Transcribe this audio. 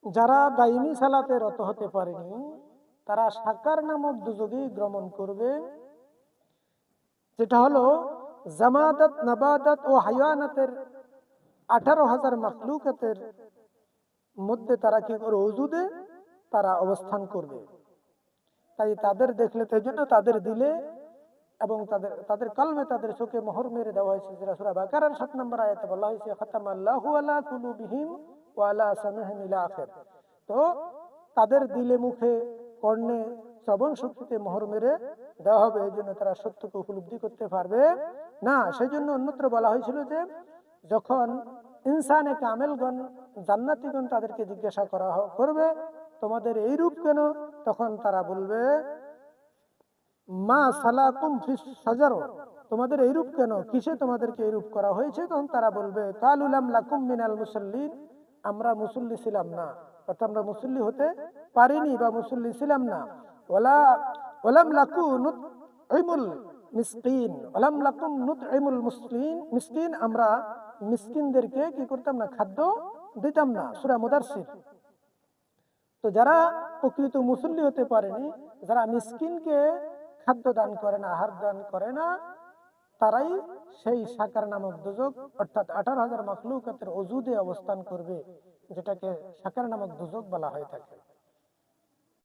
যারা দাইমি সালাতে রত হতে পারেনি তারা সাকার নামক দুযোগেই গমন করবে, যেটা হলো জামাদাত, নাবাদাত ও হায়ানাতের 18,000 মাখলুকাতের মধ্যে তারা কি করে ওজুদে তারা অবস্থান করবে। তাই তাদের দেখলে, তাই জন্য তাদের দিলে এবং তাদের তাদের কলমে, তাদের চোখে মোহর মেরে দেওয়া হয়েছে। যেটা সূরা বাকারার 7 নম্বর আয়াতে বলা হয়েছে, খাতামাল্লাহু আলা কুলুবিহিম ওয়া আলা সামিহিম ইলা আখির। তো তাদের দিলে, মুখে, কর্ণে, শ্রবণ শক্তিতে মোহর মেরে দেওয়া হবে, এই জন্য তারা সত্যকে উপলব্ধি করতে পারবে না। সেই জন্য অন্যত্র বলা হয়েছিল যে যখন ইনসানে কামেলগণ, জান্নাতীগণ তাদেরকে জিজ্ঞাসা করবে তোমাদের এই রূপ কেন, তখন তারা বলবে মা সালাকুম ফিস সাজার, তোমাদের এইরূপ কেন, কিসে তোমাদেরকে এইরূপ করা হয়েছে? তখন তারা বলবে কালু লাম লাকুম মিনাল মুসাল্লিন, আমরা মুসল্লি ছিলাম না, অর্থাৎ আমরা মুসল্লি হতে পারিনি বা মুসল্লি ছিলাম না। ওয়ালা ওয়ালাম লাকু নুতইমুল মিসকিন, ওয়ালাম লাকুম নুতইমুল মিসকিন, আমরা মিসকিনদেরকে কি করতাম না, খাদ্য দিতাম না। সূরা মুদারসির। তো যারা প্রকৃত মুসল্লি হতে পারেনি, যারা মিসকিনকে খাদ্য দান করে না, আহার দান করে না, তারাই সেই সাকার নামক দুজক, অর্থাৎ 18,000 মাখলুকাতের ওজুদে অবস্থান করবে, যেটাকে সাকার নামক দুজক বলা হয়ে থাকে।